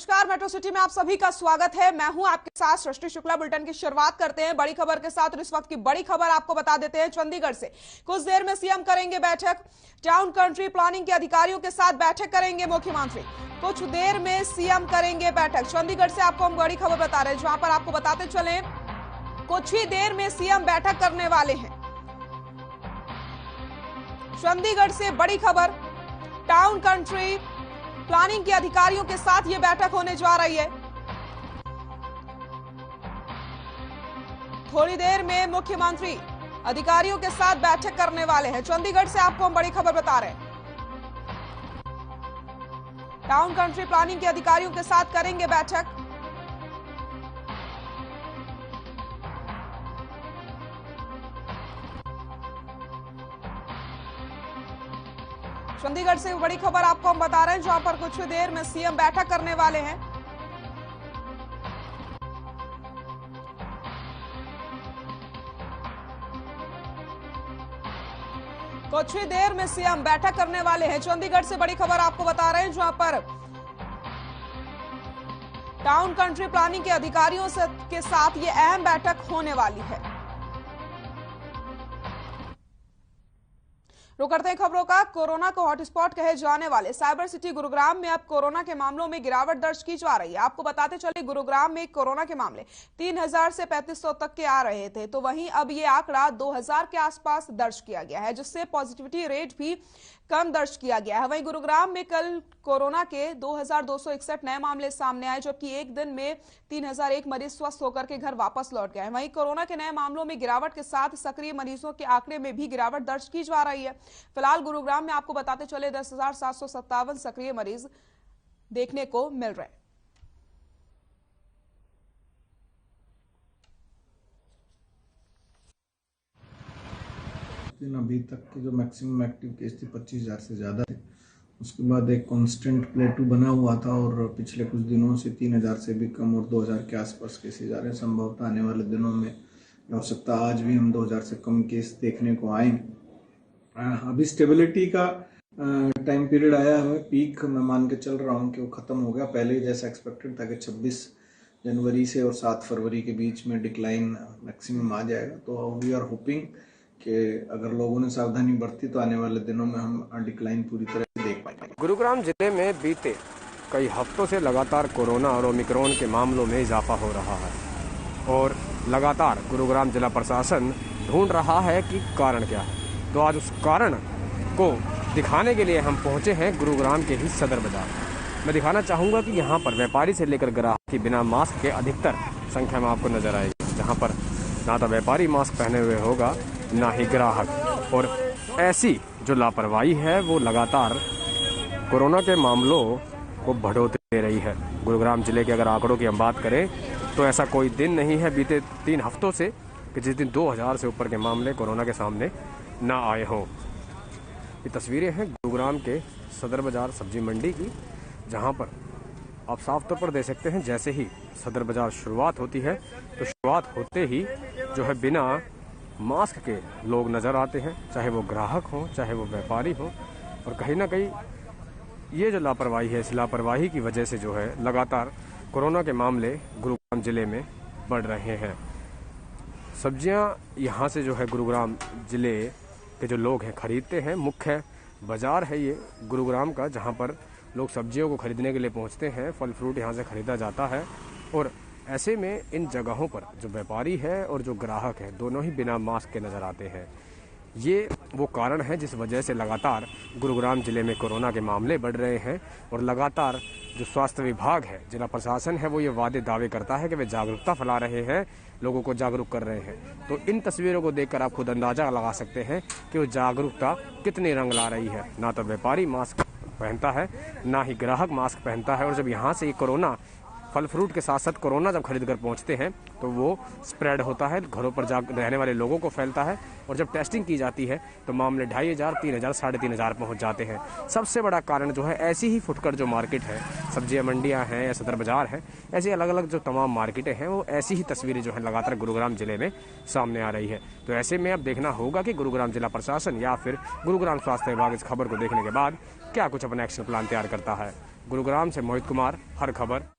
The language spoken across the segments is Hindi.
नमस्कार, मेट्रो सिटी में आप सभी का स्वागत है। मैं हूं आपके साथ सृष्टि शुक्ला। बुलेटिन की शुरुआत करते हैं बड़ी खबर के साथ और इस वक्त की बड़ी खबर आपको बता देते हैं चंडीगढ़ से। कुछ देर में सीएम करेंगे बैठक, टाउन कंट्री प्लानिंग के अधिकारियों के साथ बैठक करेंगे मुख्यमंत्री। कुछ देर में सीएम करेंगे बैठक। चंडीगढ़ से आपको हम बड़ी खबर बता रहे हैं, जहां पर आपको बताते चले कुछ ही देर में सीएम बैठक करने वाले हैं। चंडीगढ़ से बड़ी खबर, टाउन कंट्री प्लानिंग के अधिकारियों के साथ यह बैठक होने जा रही है। थोड़ी देर में मुख्यमंत्री अधिकारियों के साथ बैठक करने वाले हैं। चंडीगढ़ से आपको हम बड़ी खबर बता रहे हैं। टाउन कंट्री प्लानिंग के अधिकारियों के साथ करेंगे बैठक। चंडीगढ़ से बड़ी खबर आपको हम बता रहे हैं, जहां पर कुछ देर में सीएम बैठक करने वाले हैं। कुछ ही देर में सीएम बैठक करने वाले हैं। चंडीगढ़ से बड़ी खबर आपको बता रहे हैं, जहां पर टाउन कंट्री प्लानिंग के अधिकारियों के साथ ये अहम बैठक होने वाली है। रुक करते हैं खबरों का। कोरोना को हॉटस्पॉट कहे जाने वाले साइबर सिटी गुरुग्राम में अब कोरोना के मामलों में गिरावट दर्ज की जा रही है। आपको बताते चले गुरुग्राम में कोरोना के मामले 3000 से 3500 तक के आ रहे थे, तो वहीं अब ये आंकड़ा 2000 के आसपास दर्ज किया गया है, जिससे पॉजिटिविटी रेट भी कम दर्ज किया गया है। वहीं गुरुग्राम में कल कोरोना के 2261 नए मामले सामने आए, जबकि एक दिन में 3001 मरीज स्वस्थ होकर के घर वापस लौट गए। वहीं कोरोना के नए मामलों में गिरावट के साथ सक्रिय मरीजों के आंकड़े में भी गिरावट दर्ज की जा रही है। फिलहाल गुरुग्राम में आपको बताते चले 10,757 सक्रिय मरीज देखने को मिल रहे हैं। अभी तक के जो मैक्सिमम एक्टिव केस थे 25,000 से ज़्यादा थे। उसके बाद एक कांस्टेंट प्लेटू बना हुआ था और पिछले कुछ दिनों से 3,000 से भी कम और 2,000 के आसपास केसेज आ रहे हैं। संभवतः आने वाले दिनों में हो सकता है आज भी हम 2,000 से कम केस देखने को आए। अभी स्टेबिलिटी का टाइम पीरियड आया है। पीक मैं मान के चल रहा हूँ कि वो ख़त्म हो गया। पहले जैसा एक्सपेक्टेड था कि 26 जनवरी से और 7 फरवरी के बीच में डिक्लाइन मैक्सिमम आ जाएगा। तो वी आर होपिंग कि अगर लोगों ने सावधानी बरती तो आने वाले दिनों में हम डिक्लाइन पूरी तरह से देख पाएंगे। गुरुग्राम जिले में बीते कई हफ्तों से लगातार कोरोना और ओमिक्रॉन के मामलों में इजाफा हो रहा है और लगातार गुरुग्राम जिला प्रशासन ढूंढ रहा है कि कारण क्या है। तो आज उस कारण को दिखाने के लिए हम पहुंचे हैं गुरुग्राम के ही सदर बाजार। मैं दिखाना चाहूँगा कि यहाँ पर व्यापारी से लेकर ग्राहक की बिना मास्क के अधिकतर संख्या में आपको नजर आएगी, जहाँ पर ना तो व्यापारी मास्क पहने हुए होगा ना ही ग्राहक। और ऐसी जो लापरवाही है वो लगातार कोरोना के मामलों को बढ़ोतरी दे रही है। गुरुग्राम जिले के अगर आंकड़ों की हम बात करें तो ऐसा कोई दिन नहीं है बीते 3 हफ्तों से कि जिस दिन 2000 से ऊपर के मामले कोरोना के सामने ना आए हों। ये तस्वीरें हैं गुरुग्राम के सदर बाजार सब्जी मंडी की, जहां पर आप साफ तौर पर देख सकते हैं जैसे ही सदर बाजार शुरुआत होती है तो शुरुआत होते ही जो है बिना मास्क के लोग नज़र आते हैं, चाहे वो ग्राहक हो चाहे वो व्यापारी हो। और कहीं ना कहीं ये जो लापरवाही है, इस लापरवाही की वजह से जो है लगातार कोरोना के मामले गुरुग्राम ज़िले में बढ़ रहे हैं। सब्जियां यहाँ से जो है गुरुग्राम ज़िले के जो लोग हैं खरीदते हैं। मुख्य बाज़ार है ये गुरुग्राम का, जहाँ पर लोग सब्जियों को खरीदने के लिए पहुँचते हैं। फल फ्रूट यहाँ से खरीदा जाता है और ऐसे में इन जगहों पर जो व्यापारी है और जो ग्राहक है दोनों ही बिना मास्क के नज़र आते हैं। ये वो कारण है जिस वजह से लगातार गुरुग्राम ज़िले में कोरोना के मामले बढ़ रहे हैं और लगातार जो स्वास्थ्य विभाग है, जिला प्रशासन है, वो ये वादे दावे करता है कि वे जागरूकता फैला रहे हैं, लोगों को जागरूक कर रहे हैं। तो इन तस्वीरों को देखकर आप खुद अंदाज़ा लगा सकते हैं कि वो जागरूकता कितनी रंग ला रही है। ना तो व्यापारी मास्क पहनता है ना ही ग्राहक मास्क पहनता है। और जब यहाँ से ये कोरोना फल फ्रूट के साथ साथ कोरोना जब खरीद कर पहुँचते हैं तो वो स्प्रेड होता है, घरों पर रहने वाले लोगों को फैलता है। और जब टेस्टिंग की जाती है तो मामले 2500, 3000, 3500 पहुँच जाते हैं। सबसे बड़ा कारण जो है ऐसी ही फुटकर जो मार्केट है, सब्जियाँ मंडियाँ हैं या सदर बाजार है, ऐसी अलग अलग जो तमाम मार्केटें हैं, वो ऐसी ही तस्वीरें जो है लगातार गुरुग्राम जिले में सामने आ रही है। तो ऐसे में अब देखना होगा कि गुरुग्राम जिला प्रशासन या फिर गुरुग्राम स्वास्थ्य विभाग इस खबर को देखने के बाद क्या कुछ अपना एक्शन प्लान तैयार करता है। गुरुग्राम से मोहित कुमार, हर खबर।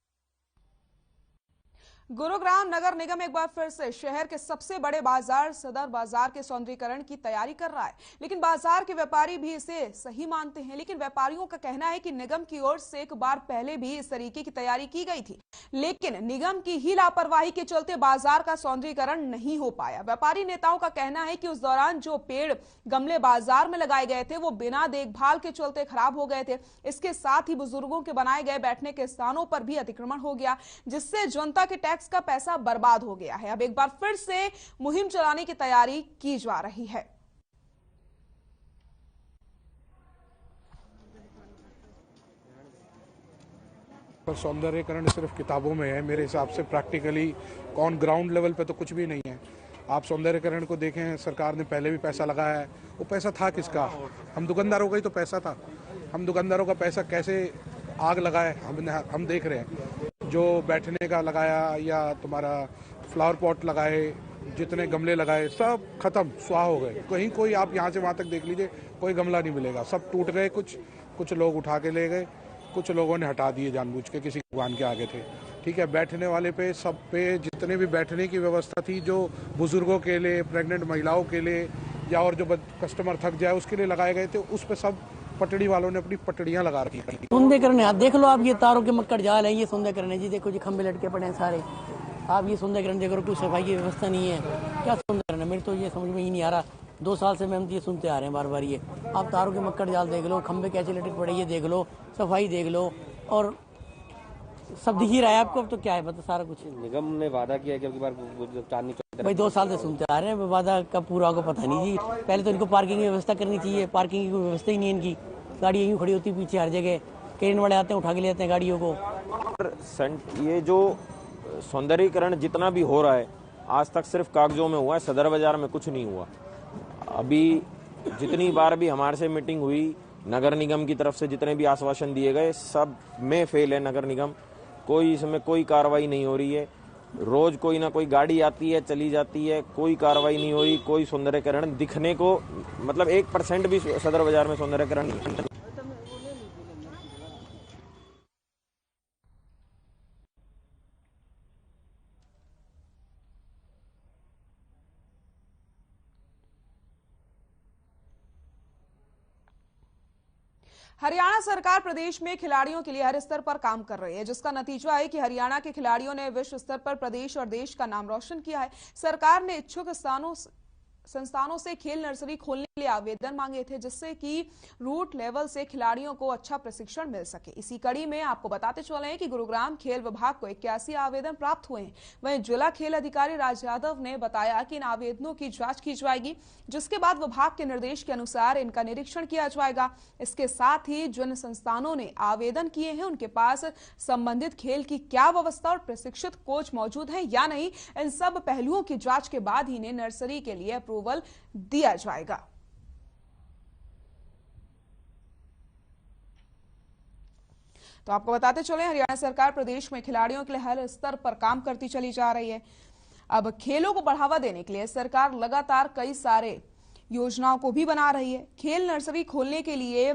गुरुग्राम नगर निगम एक बार फिर से शहर के सबसे बड़े बाजार सदर बाजार के सौंदर्यीकरण की तैयारी कर रहा है, लेकिन बाजार के व्यापारी भी इसे सही मानते हैं। लेकिन व्यापारियों का कहना है कि निगम की ओर से एक बार पहले भी इस तरीके की तैयारी की गई थी, लेकिन निगम की ही लापरवाही के चलते बाजार का सौंदर्यीकरण नहीं हो पाया। व्यापारी नेताओं का कहना है कि उस दौरान जो पेड़ गमले बाजार में लगाए गए थे वो बिना देखभाल के चलते खराब हो गए थे। इसके साथ ही बुजुर्गों के बनाए गए बैठने के स्थानों पर भी अतिक्रमण हो गया, जिससे जनता के टैक्स का पैसा बर्बाद हो गया है। अब एक बार फिर से मुहिम चलाने की तैयारी की जा रही है। सौंदर्यीकरण सिर्फ किताबों में है, मेरे हिसाब से प्रैक्टिकली ऑन ग्राउंड लेवल पे तो कुछ भी नहीं है। आप सौंदर्यीकरण को देखें, सरकार ने पहले भी पैसा लगाया है, वो पैसा था किसका? हम दुकानदारों का ही तो पैसा था। हम दुकानदारों का पैसा कैसे आग लगाए हम देख रहे हैं। जो बैठने का लगाया या तुम्हारा फ्लावर पॉट लगाए, जितने गमले लगाए सब खत्म, स्वाह हो गए। कहीं कोई आप यहाँ से वहाँ तक देख लीजिए, कोई गमला नहीं मिलेगा, सब टूट गए। कुछ लोग उठा के ले गए, कुछ लोगों ने हटा दिए जानबूझ के, किसी दुकान के आगे थे। ठीक है, बैठने वाले पे सब पे जितने भी बैठने की व्यवस्था थी, जो बुजुर्गों के लिए, प्रेग्नेंट महिलाओं के लिए या और जो कस्टमर थक जाए उसके लिए लगाए गए थे, उस पे सब पटड़ी वालों ने अपनी पटड़ियां लगा रखी थी। सौंदर्यीकरण है, देख लो आप, ये तारों के मक्कड़ जाल है, ये सौंदर्यीकरण है जी। देखो जी, खंबे लटके पड़े हैं सारे। आप ये सौंदर्यीकरण देख रहे हो, कोई सफाई की व्यवस्था नहीं है, क्या सौंदर्यीकरण है? मेरे तो ये समझ में ही नहीं आ रहा। 2 साल से हम ये सुनते आ रहे हैं बार बार। ये आप तारों के मक्कड़ जाल देख लो, खंबे कैसे लटके पड़े ये देख लो, सफाई देख लो, और सब दिख ही रहा है आपको। अब तो क्या है, मतलब सारा कुछ निगम ने वादा किया कि बार चांदनी भाई 2 साल से सुनते आ रहे हैं, वादा कब पूरा होगा पता नहीं जी। पहले तो इनको पार्किंग की व्यवस्था करनी चाहिए, पार्किंग की कोई व्यवस्था ही नहीं है इनकी। गाड़ी यूं खड़ी होती पीछे हर जगह, क्रेन वाले आते हैं उठा के ले जाते हैं गाड़ियों को। ये जो सौंदर्यीकरण जितना भी हो रहा है आज तक सिर्फ कागजों में हुआ है, सदर बाजार में कुछ नहीं हुआ। अभी जितनी बार भी हमारे से मीटिंग हुई, नगर निगम की तरफ से जितने भी आश्वासन दिए गए, सब में फेल है नगर निगम। कोई इसमें कोई कार्रवाई नहीं हो रही है। रोज कोई ना कोई गाड़ी आती है, चली जाती है, कोई कार्रवाई नहीं हो रही। कोई सौंदर्यीकरण दिखने को, मतलब 1% भी सदर बाजार में सौंदर्यीकरण नहीं। हरियाणा सरकार प्रदेश में खिलाड़ियों के लिए हर स्तर पर काम कर रही है, जिसका नतीजा है कि हरियाणा के खिलाड़ियों ने विश्व स्तर पर प्रदेश और देश का नाम रोशन किया है। सरकार ने इच्छुक संस्थानों से खेल नर्सरी खोलने के लिए आवेदन मांगे थे, जिससे कि रूट लेवल से खिलाड़ियों को अच्छा प्रशिक्षण मिल सके। इसी कड़ी में आपको बताते चले हैं कि गुरुग्राम खेल विभाग को 81 आवेदन प्राप्त हुए हैं। वहीं जिला खेल अधिकारी राज यादव ने बताया कि इन आवेदनों की जांच की जाएगी, जिसके बाद विभाग के निर्देश के अनुसार इनका निरीक्षण किया जाएगा। इसके साथ ही जिन संस्थानों ने आवेदन किए हैं उनके पास संबंधित खेल की क्या व्यवस्था और प्रशिक्षित कोच मौजूद है या नहीं, इन सब पहलुओं की जांच के बाद ही इन्हें नर्सरी के लिए अप्रूवल दिया जाएगा। तो आपको बताते चले, हरियाणा सरकार प्रदेश में खिलाड़ियों के लिए हर स्तर पर काम करती चली जा रही है। अब खेलों को बढ़ावा देने के लिए सरकार लगातार कई सारे योजनाओं को भी बना रही है। खेल नर्सरी खोलने के लिए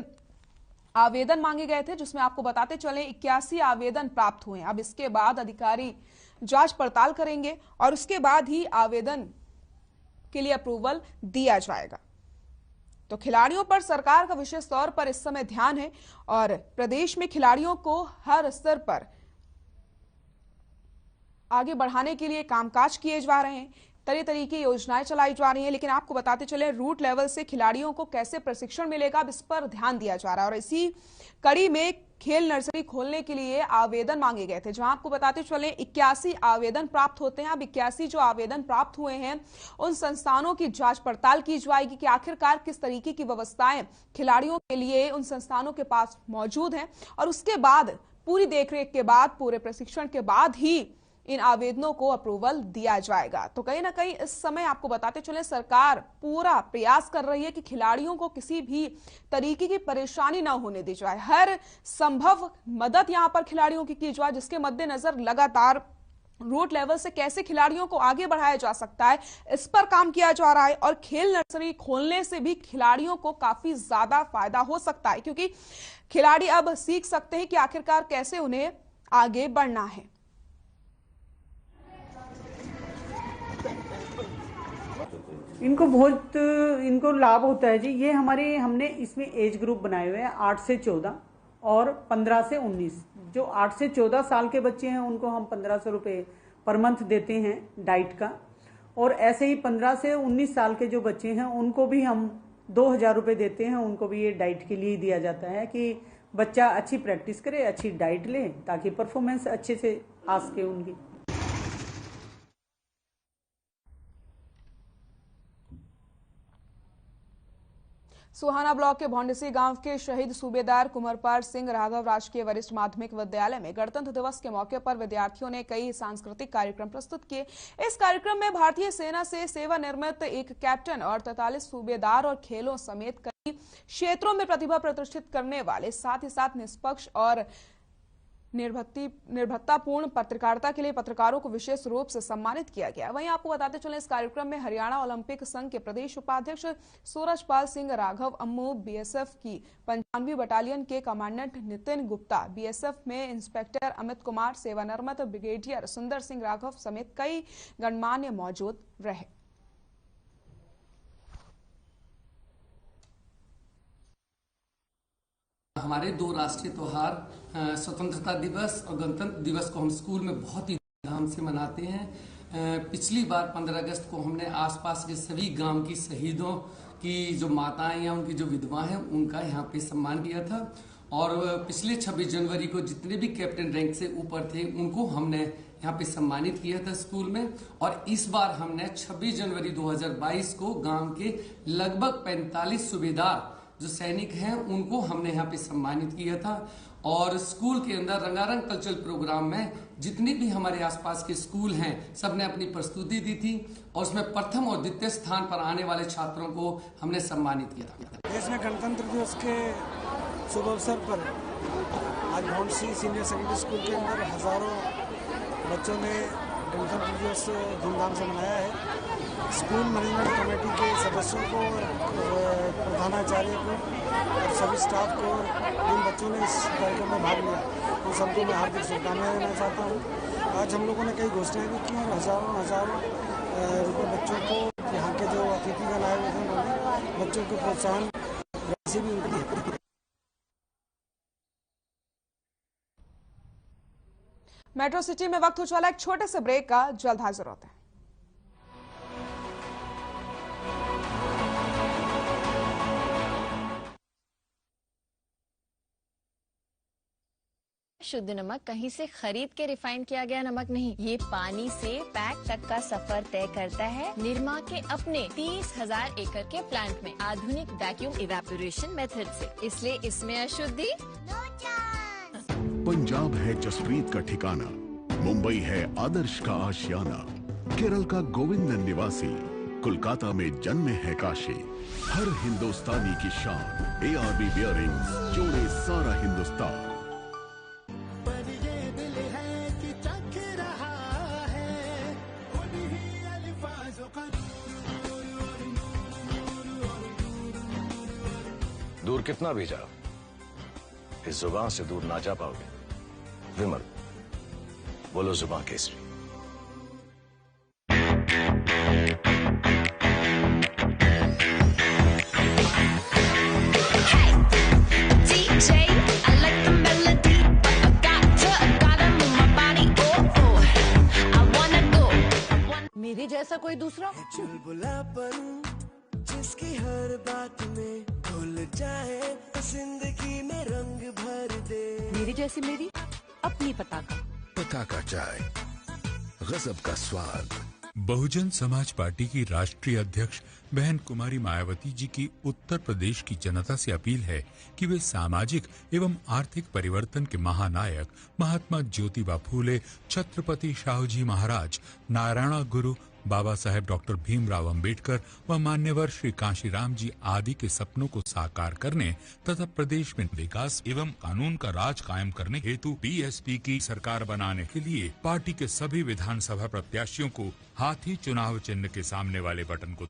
आवेदन मांगे गए थे, जिसमें आपको बताते चले 81 आवेदन प्राप्त हुए हैं। अब इसके बाद अधिकारी जांच पड़ताल करेंगे और उसके बाद ही आवेदन के लिए अप्रूवल दिया जाएगा। तो खिलाड़ियों पर सरकार का विशेष तौर पर इस समय ध्यान है और प्रदेश में खिलाड़ियों को हर स्तर पर आगे बढ़ाने के लिए कामकाज किए जा रहे हैं, तरह तरह की योजनाएं चलाई जा रही हैं। लेकिन आपको बताते चले, रूट लेवल से खिलाड़ियों को कैसे प्रशिक्षण मिलेगा, अब इस पर ध्यान दिया जा रहा है। और इसी कड़ी में खेल नर्सरी खोलने के लिए आवेदन मांगे गए थे, जहां आपको बताते चले 81 आवेदन प्राप्त होते हैं। अब 81 जो आवेदन प्राप्त हुए हैं उन संस्थानों की जांच पड़ताल की जाएगी कि आखिरकार किस तरीके की व्यवस्थाएं खिलाड़ियों के लिए उन संस्थानों के पास मौजूद हैं, और उसके बाद पूरी देखरेख के बाद, पूरे प्रशिक्षण के बाद ही इन आवेदनों को अप्रूवल दिया जाएगा। तो कहीं ना कहीं इस समय आपको बताते चले, सरकार पूरा प्रयास कर रही है कि खिलाड़ियों को किसी भी तरीके की परेशानी ना होने दी जाए। हर संभव मदद यहां पर खिलाड़ियों की जाए, जिसके मद्देनजर लगातार रूट लेवल से कैसे खिलाड़ियों को आगे बढ़ाया जा सकता है, इस पर काम किया जा रहा है। और खेल नर्सरी खोलने से भी खिलाड़ियों को काफी ज्यादा फायदा हो सकता है, क्योंकि खिलाड़ी अब सीख सकते हैं कि आखिरकार कैसे उन्हें आगे बढ़ना है। इनको लाभ होता है जी। ये हमने इसमें एज ग्रुप बनाए हुए हैं 8 से 14 और 15 से 19। जो 8 से 14 साल के बच्चे हैं उनको हम 1500 रुपये पर मंथ देते हैं डाइट का, और ऐसे ही 15 से 19 साल के जो बच्चे हैं उनको भी हम 2000 रुपये देते हैं। उनको भी ये डाइट के लिए दिया जाता है कि बच्चा अच्छी प्रैक्टिस करे, अच्छी डाइट ले, ताकि परफॉर्मेंस अच्छे से आ सके उनकी। सुहाना ब्लॉक के भौंडसी गांव के शहीद सूबेदार कुंवरपाल सिंह राघव राजकीय वरिष्ठ माध्यमिक विद्यालय में गणतंत्र दिवस के मौके पर विद्यार्थियों ने कई सांस्कृतिक कार्यक्रम प्रस्तुत किए। इस कार्यक्रम में भारतीय सेना से सेवानिवृत्त एक कैप्टन और 43 सूबेदार और खेलों समेत कई क्षेत्रों में प्रतिभा प्रदर्शित करने वाले, साथ ही साथ निष्पक्ष और निर्भरतापूर्ण पत्रकारिता के लिए पत्रकारों को विशेष रूप से सम्मानित किया गया। वहीं आपको बताते चलें, इस कार्यक्रम में हरियाणा ओलंपिक संघ के प्रदेश उपाध्यक्ष सूरजपाल सिंह राघव अम्मू, बीएसएफ की 95वीं बटालियन के कमांडेंट नितिन गुप्ता, बीएसएफ में इंस्पेक्टर अमित कुमार, सेवानिवृत्त ब्रिगेडियर सुंदर सिंह राघव समेत कई गणमान्य मौजूद रहे। हमारे दो राष्ट्रीय त्योहार स्वतंत्रता दिवस और गणतंत्र दिवस को हम स्कूल में बहुत ही धूमधाम से मनाते हैं। पिछली बार 15 अगस्त को हमने आसपास के सभी गांव की शहीदों की जो माताएं या उनकी जो विधवा हैं उनका यहाँ पे सम्मान किया था, और पिछले 26 जनवरी को जितने भी कैप्टन रैंक से ऊपर थे उनको हमने यहाँ पे सम्मानित किया था स्कूल में। और इस बार हमने 26 जनवरी 2022 को गाँव के लगभग 45 सूबेदार जो सैनिक हैं उनको हमने यहाँ पे सम्मानित किया था। और स्कूल के अंदर रंगारंग कल्चरल प्रोग्राम में जितने भी हमारे आसपास के स्कूल हैं सबने अपनी प्रस्तुति दी थी, और उसमें प्रथम और द्वितीय स्थान पर आने वाले छात्रों को हमने सम्मानित किया था। देश में गणतंत्र दिवस के शुभ अवसर पर आज भौंडसी सीनियर सेकेंडरी स्कूल के अंदर हजारों बच्चों ने गणतंत्र दिवस धूमधाम से मनाया है। स्कूल मैनेजमेंट कमेटी के सदस्यों को, प्रधानाचार्य को और सभी स्टाफ को, जिन बच्चों ने इस कार्यक्रम में भाग लिया उन सबको मैं हार्दिक शुभकामनाएं देना चाहता हूँ। आज हम लोगों ने कई घोषणाएं भी की और हजारों रुपये बच्चों को, यहाँ के जो अतिथिगण आए हुए थे उन्होंने बच्चों को प्रोत्साहन राशि भी उनकी दी। मेट्रो सिटी में वक्त हो चला एक छोटे से ब्रेक का, जल्द हाजिर होते हैं। शुद्ध नमक कहीं से खरीद के रिफाइन किया गया नमक नहीं, ये पानी से पैक तक का सफर तय करता है निरमा के अपने 30,000 एकड़ के प्लांट में आधुनिक वैक्यूम इवेपोरेशन मेथड से, इसलिए इसमें अशुद्धि। पंजाब है जसप्रीत का ठिकाना, मुंबई है आदर्श का आशियाना, केरल का गोविंद निवासी, कोलकाता में जन्म है काशी। हर हिंदुस्तानी की शान ARB बियरिंग्स जोड़े सारा हिंदुस्तान। दूर कितना भी जाओ, इस जुबान से दूर ना जा पाओगे। विमल, बोलो जुबान केसरी। मेरे जैसा कोई दूसरा चुलबुलापन जिसकी हर बात में भूल जाए, जिंदगी में रंग भर दे। मेरी जैसी मेरी अपनी पताका चाय, गजब का स्वाद। बहुजन समाज पार्टी की राष्ट्रीय अध्यक्ष बहन कुमारी मायावती जी की उत्तर प्रदेश की जनता से अपील है कि वे सामाजिक एवं आर्थिक परिवर्तन के महानायक महात्मा ज्योतिबा फूले, छत्रपति शाहू जी महाराज, नारायण गुरु बाबा साहेब डॉक्टर भीमराव अंबेडकर व मान्यवर श्री कांशीराम जी आदि के सपनों को साकार करने तथा प्रदेश में विकास एवं कानून का राज कायम करने हेतु बीएसपी की सरकार बनाने के लिए पार्टी के सभी विधानसभा प्रत्याशियों को हाथी चुनाव चिन्ह के सामने वाले बटन को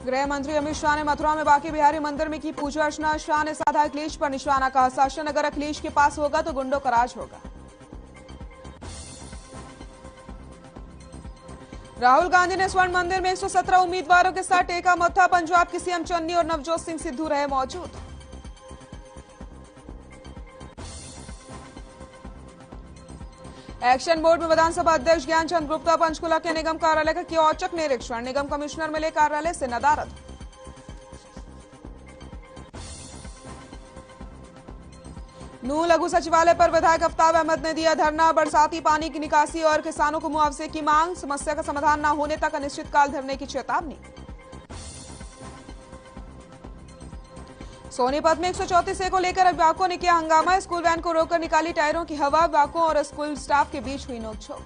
गृह मंत्री अमित शाह ने मथुरा में बांके बिहारी मंदिर में की पूजा अर्चना। शाह ने साधा अखिलेश पर निशाना, कहा शासन अगर अखिलेश के पास होगा तो गुंडों का राज होगा। राहुल गांधी ने स्वर्ण मंदिर में 117 उम्मीदवारों के साथ टेका मत्था। पंजाब के सीएम चन्नी और नवजोत सिंह सिद्धू रहे मौजूद। एक्शन मोड में विधानसभा अध्यक्ष ज्ञानचंद गुप्ता पंचकुला के निगम कार्यालय का किया औचक निरीक्षण। निगम कमिश्नर मिले कार्यालय से नदारद। नूंह लघु सचिवालय पर विधायक आफ्ताब अहमद ने दिया धरना। बरसाती पानी की निकासी और किसानों को मुआवजे की मांग। समस्या का समाधान न होने तक अनिश्चितकाल धरने की चेतावनी। सोनीपत में 134 को लेकर अभिभावकों ने किया हंगामा। स्कूल वैन को रोककर निकाली टायरों की हवा। अभिभावकों और स्कूल स्टाफ के बीच हुई नोकझोंक।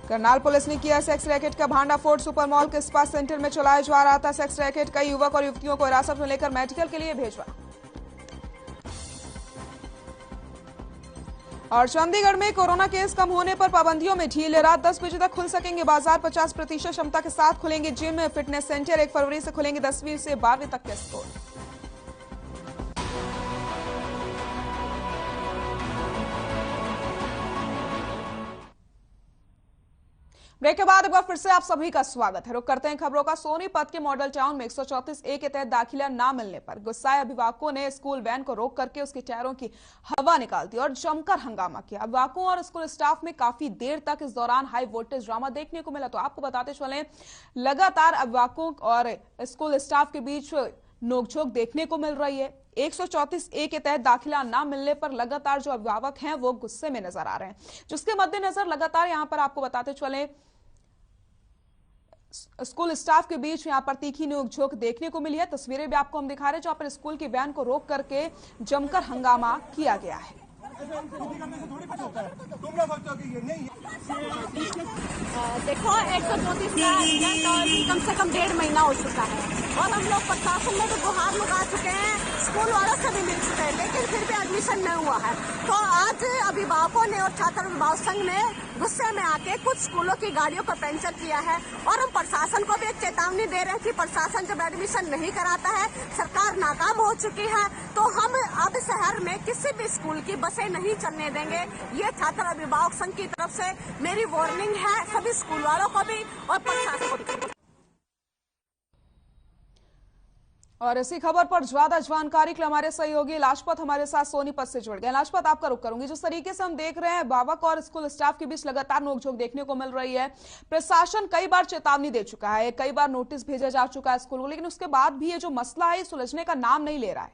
करनाल पुलिस ने किया सेक्स रैकेट का भांडाफोड़। सुपर मॉल के स्पा सेंटर में चलाया जा रहा था सेक्स रैकेट। कई युवक और युवतियों को हिरासत में लेकर मेडिकल के लिए भेजवा। और चंडीगढ़ में कोरोना केस कम होने पर पाबंदियों में ढील। रात 10 बजे तक खुल सकेंगे बाजार। 50% क्षमता के साथ खुलेंगे जिम, फिटनेस सेंटर। 1 फरवरी से खुलेंगे 10वीं से 12वीं तक के स्कूल। ब्रेक के बाद एक बार फिर से आप सभी का स्वागत है। रुक करते हैं खबरों का। सोनीपत के मॉडल टाउन में 134A के तहत दाखिला ना मिलने पर गुस्साए अभिभावकों ने स्कूल वैन को रोक करके उसके टायरों की हवा निकाल दी और जमकर हंगामा किया। अभिभावकों और स्कूल स्टाफ में काफी देर तक इस दौरान हाई वोल्टेज ड्रामा देखने को मिला। तो आपको बताते चले, लगातार अभिभावकों और स्कूल स्टाफ के बीच नोकझोंक देखने को मिल रही है। 134A के तहत दाखिला ना मिलने पर लगातार जो अभिभावक हैं वो गुस्से में नजर आ रहे हैं, जिसके मद्देनजर लगातार यहां पर आपको बताते चले स्कूल स्टाफ के बीच यहां पर तीखी नोकझोंक देखने को मिली है। तस्वीरें भी आपको हम दिखा रहे हैं जहां पर स्कूल की वैन को रोक करके जमकर हंगामा किया गया है। देखो 134 कम से कम 1.5 महीना हो चुका है और हम लोग प्रशासन में भी गुहार लगा चुके हैं, स्कूल वालों से भी मिल चुके हैं, लेकिन फिर भी एडमिशन नहीं हुआ है। तो आज अभिभावकों ने और छात्र अभिभावक संघ ने गुस्से में आके कुछ स्कूलों की गाड़ियों को पंचर किया है और हम प्रशासन को भी एक चेतावनी दे रहे हैं कि प्रशासन जब एडमिशन नहीं कराता है, सरकार नाकाम हो चुकी है, तो हम अब शहर में किसी भी स्कूल की बसें नहीं चलने देंगे। ये छात्र अभिभावक संघ की तरफ से मेरी वार्निंग है सभी स्कूल वालों को भी और प्रशासन को भी। और इसी खबर पर ज्यादा जानकारी के लिए हमारे सहयोगी लाजपत हमारे साथ सोनीपत से जुड़ गए। लाजपत, आपका रुख करूंगी। जिस तरीके से हम देख रहे हैं अभिभावक और स्कूल स्टाफ के बीच लगातार नोकझोंक देखने को मिल रही है। प्रशासन कई बार चेतावनी दे चुका है, कई बार नोटिस भेजा जा चुका है स्कूल को, लेकिन उसके बाद भी ये जो मसला है सुलझने का नाम नहीं ले रहा है।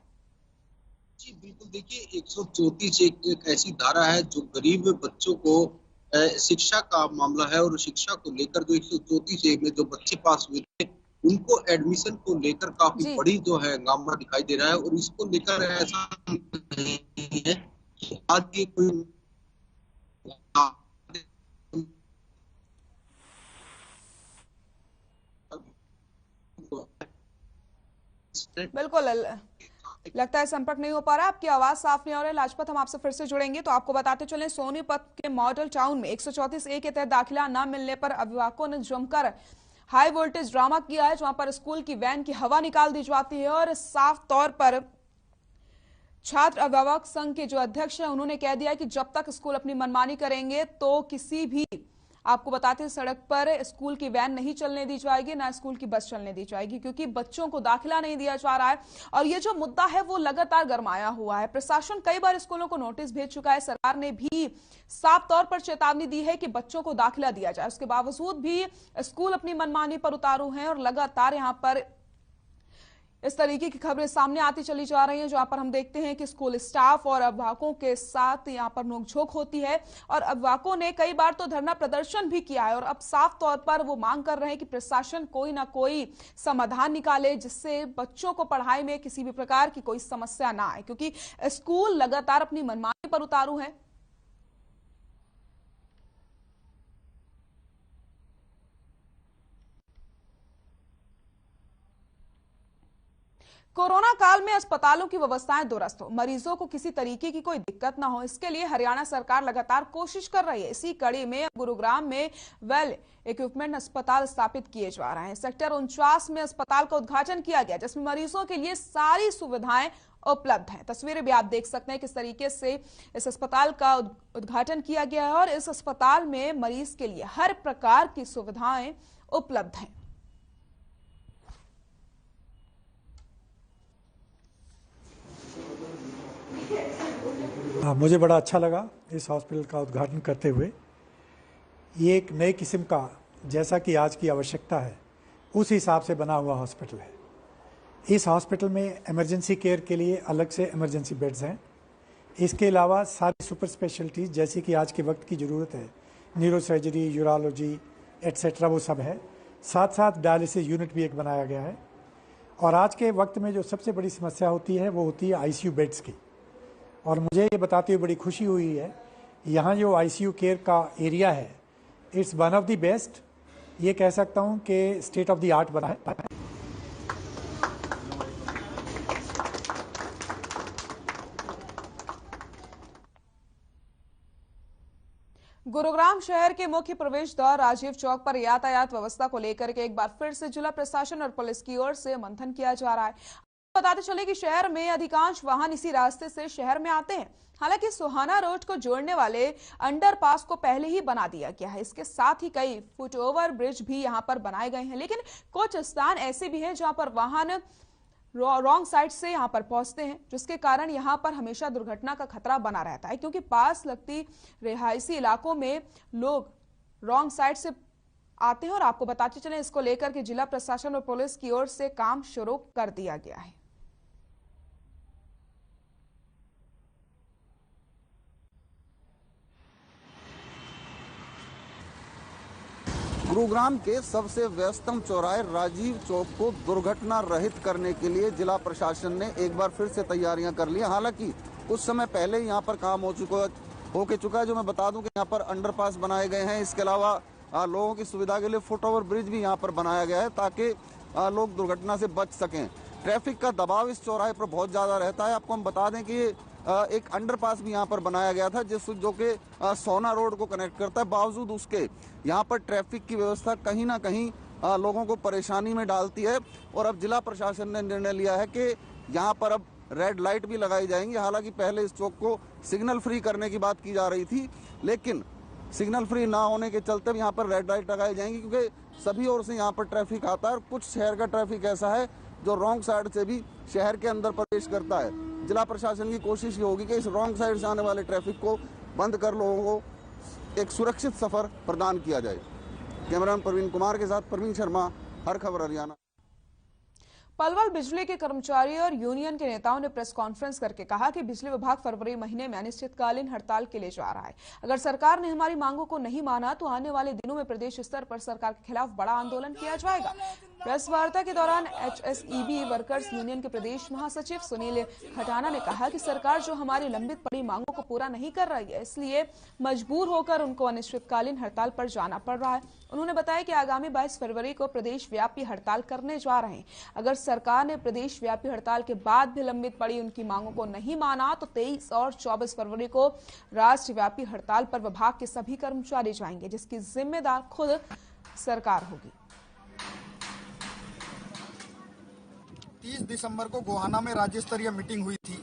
जी बिल्कुल, देखिए 134 एक ऐसी धारा है जो गरीब बच्चों को शिक्षा का मामला है और शिक्षा को लेकर जो 134 में जो बच्चे पास हुए थे उनको एडमिशन को लेकर काफी बड़ी जो है हंगामा दिखाई दे रहा है। और इसको लेकर ऐसा नहीं है कि आज की कोई बिल्कुल लगता है संपर्क नहीं हो पा रहा, आपकी आवाज साफ नहीं हो रही है। लाजपत, हम आपसे फिर से जुड़ेंगे। तो आपको बताते चलें, सोनीपत के मॉडल टाउन में 134A के तहत दाखिला न मिलने पर अभिभावकों ने जमकर हाई वोल्टेज ड्रामा किया है, जहां पर स्कूल की वैन की हवा निकाल दी जाती है और साफ तौर पर छात्र अभिभावक संघ के जो अध्यक्ष हैं उन्होंने कह दिया कि जब तक स्कूल अपनी मनमानी करेंगे तो किसी भी, आपको बताते हैं, सड़क पर स्कूल की वैन नहीं चलने दी जाएगी, ना स्कूल की बस चलने दी जाएगी, क्योंकि बच्चों को दाखिला नहीं दिया जा रहा है। और ये जो मुद्दा है वो लगातार गरमाया हुआ है। प्रशासन कई बार स्कूलों को नोटिस भेज चुका है, सरकार ने भी साफ तौर पर चेतावनी दी है कि बच्चों को दाखिला दिया जाए। उसके बावजूद भी स्कूल अपनी मनमानी पर उतारू हैं और लगातार यहां पर इस तरीके की खबरें सामने आती चली जा रही हैं, जहां पर हम देखते हैं कि स्कूल स्टाफ और अभिभावकों के साथ यहां पर नोकझोंक होती है और अभिभावकों ने कई बार तो धरना प्रदर्शन भी किया है और अब साफ तौर पर वो मांग कर रहे हैं कि प्रशासन कोई ना कोई समाधान निकाले जिससे बच्चों को पढ़ाई में किसी भी प्रकार की कोई समस्या ना आए, क्योंकि स्कूल लगातार अपनी मनमानी पर उतारू है। कोरोना काल में अस्पतालों की व्यवस्थाएं दुरुस्त हो, मरीजों को किसी तरीके की कोई दिक्कत ना हो, इसके लिए हरियाणा सरकार लगातार कोशिश कर रही है। इसी कड़ी में गुरुग्राम में वेल इक्विपमेंट अस्पताल स्थापित किए जा रहे हैं। सेक्टर 49 में अस्पताल का उद्घाटन किया गया, जिसमें मरीजों के लिए सारी सुविधाएं उपलब्ध हैं। तस्वीरें भी आप देख सकते हैं किस तरीके से इस अस्पताल का उद्घाटन किया गया है और इस अस्पताल में मरीज के लिए हर प्रकार की सुविधाएं उपलब्ध हैं। मुझे बड़ा अच्छा लगा इस हॉस्पिटल का उद्घाटन करते हुए। ये एक नए किस्म का, जैसा कि आज की आवश्यकता है उस हिसाब से बना हुआ हॉस्पिटल है। इस हॉस्पिटल में इमरजेंसी केयर के लिए अलग से इमरजेंसी बेड्स हैं। इसके अलावा सारी सुपर स्पेशलिटीज़ जैसे कि आज के वक्त की ज़रूरत है, न्यूरो सर्जरी, यूरोलॉजी एट्सेट्रा, वो सब है। साथ साथ डायलिसिस यूनिट भी एक बनाया गया है। और आज के वक्त में जो सबसे बड़ी समस्या होती है वो होती है आईसीयू बेड्स की। और मुझे ये बताते हुए बड़ी खुशी हुई है, यहाँ जो आईसीयू केयर का एरिया है it's one of the best, ये कह सकता हूँ कि स्टेट ऑफ द आर्ट बना है। गुरुग्राम शहर के मुख्य प्रवेश द्वार राजीव चौक पर यातायात व्यवस्था को लेकर के एक बार फिर से जिला प्रशासन और पुलिस की ओर से मंथन किया जा रहा है। बताते चले कि शहर में अधिकांश वाहन इसी रास्ते से शहर में आते हैं। हालांकि सुहाना रोड को जोड़ने वाले अंडरपास को पहले ही बना दिया गया है। इसके साथ ही कई फुटओवर ब्रिज भी यहां पर बनाए गए हैं, लेकिन कुछ स्थान ऐसे भी हैं जहां पर वाहन रॉन्ग साइड से यहां पर पहुंचते हैं, जिसके कारण यहां पर हमेशा दुर्घटना का खतरा बना रहता है, क्योंकि पास लगती रिहायशी इलाकों में लोग रॉन्ग साइड से आते हैं। और आपको बताते चले, इसको लेकर के जिला प्रशासन और पुलिस की ओर से काम शुरू कर दिया गया है। गुरुग्राम के सबसे व्यस्तम चौराहे राजीव चौक को दुर्घटना रहित करने के लिए जिला प्रशासन ने एक बार फिर से तैयारियां कर ली। हालांकि कुछ समय पहले यहां पर काम हो चुका है। जो मैं बता दूं कि यहां पर अंडरपास बनाए गए हैं। इसके अलावा लोगों की सुविधा के लिए फुटओवर ब्रिज भी यहां पर बनाया गया है ताकि लोग दुर्घटना से बच सकें। ट्रैफिक का दबाव इस चौराहे पर बहुत ज्यादा रहता है। आपको हम बता दें कि एक अंडरपास भी यहाँ पर बनाया गया था जो कि सोना रोड को कनेक्ट करता है। बावजूद उसके यहाँ पर ट्रैफिक की व्यवस्था कहीं ना कहीं लोगों को परेशानी में डालती है। और अब जिला प्रशासन ने निर्णय लिया है कि यहाँ पर अब रेड लाइट भी लगाई जाएंगी। हालांकि पहले इस चौक को सिग्नल फ्री करने की बात की जा रही थी, लेकिन सिग्नल फ्री ना होने के चलते यहाँ पर रेड लाइट लगाई जाएंगी, क्योंकि सभी ओर से यहाँ पर ट्रैफिक आता है। और कुछ शहर का ट्रैफिक ऐसा है जो रॉन्ग साइड से भी शहर के अंदर प्रवेश करता है। जिला प्रशासन की कोशिश ये होगी कि इस रॉन्ग साइड से आने वाले ट्रैफिक को बंद कर लोगों को एक सुरक्षित सफर प्रदान किया जाए। कैमरामैन प्रवीण कुमार के साथ प्रवीण शर्मा, हर खबर हरियाणा। पलवल बिजली के कर्मचारियों और यूनियन के नेताओं ने प्रेस कॉन्फ्रेंस करके कहा कि बिजली विभाग फरवरी महीने में अनिश्चितकालीन हड़ताल के लिए जा रहा है। अगर सरकार ने हमारी मांगों को नहीं माना तो आने वाले दिनों में प्रदेश स्तर पर सरकार के खिलाफ बड़ा आंदोलन किया जाएगा। प्रेस वार्ता के दौरान HSEB वर्कर्स यूनियन के प्रदेश महासचिव सुनील खटाना ने कहा कि सरकार जो हमारी लंबित पड़ी मांगों को पूरा नहीं कर रही है, इसलिए मजबूर होकर उनको अनिश्चितकालीन हड़ताल पर जाना पड़ रहा है। उन्होंने बताया कि आगामी 22 फरवरी को प्रदेश व्यापी हड़ताल करने जा रहे हैं। अगर सरकार ने प्रदेश व्यापी हड़ताल के बाद भी लंबित पड़ी उनकी मांगों को नहीं माना तो 23 और 24 फरवरी को राष्ट्रव्यापी हड़ताल पर विभाग के सभी कर्मचारी जाएंगे, जिसकी जिम्मेदार खुद सरकार होगी। 30 दिसंबर को गोहाना में राज्य स्तरीय मीटिंग हुई थी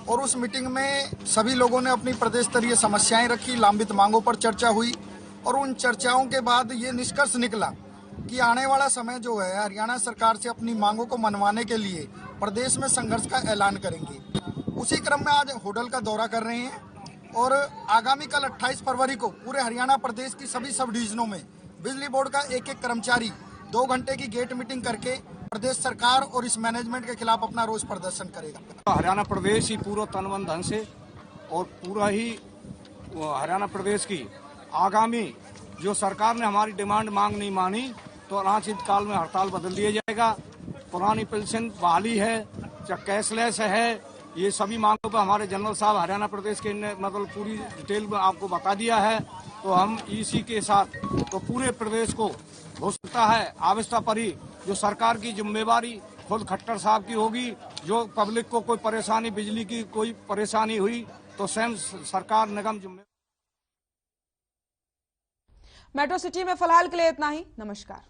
और उस मीटिंग में सभी लोगों ने अपनी प्रदेश स्तरीय समस्याएं रखी, लंबित मांगों पर चर्चा हुई और उन चर्चाओं के बाद ये निष्कर्ष निकला कि आने वाला समय जो है हरियाणा सरकार से अपनी मांगों को मनवाने के लिए प्रदेश में संघर्ष का ऐलान करेंगे। उसी क्रम में आज होडल का दौरा कर रहे हैं और आगामी कल 28 फरवरी को पूरे हरियाणा प्रदेश की सभी सब डिवीजनों में बिजली बोर्ड का एक एक कर्मचारी 2 घंटे की गेट मीटिंग करके प्रदेश सरकार और इस मैनेजमेंट के खिलाफ अपना रोष प्रदर्शन करेगा। हरियाणा प्रदेश ही पूरा तन धन से और पूरा ही हरियाणा प्रदेश की आगामी जो सरकार ने हमारी डिमांड मांग नहीं मानी तो अनिश्चित काल में हड़ताल बदल दिया जाएगा। पुरानी पेंशन बहाली है, चाहे कैशलेस है, ये सभी मांगों पर हमारे जनरल साहब हरियाणा प्रदेश के मतलब पूरी डिटेल में आपको बता दिया है। तो हम इसी के साथ तो पूरे प्रदेश को हो सकता है आवश्यकता पड़ी जो सरकार की जिम्मेवारी खुद खट्टर साहब की होगी। जो पब्लिक को कोई परेशानी, बिजली की कोई परेशानी हुई तो स्वयं सरकार निगम जिम्मेवार। मेट्रो सिटी में फिलहाल के लिए इतना ही। नमस्कार।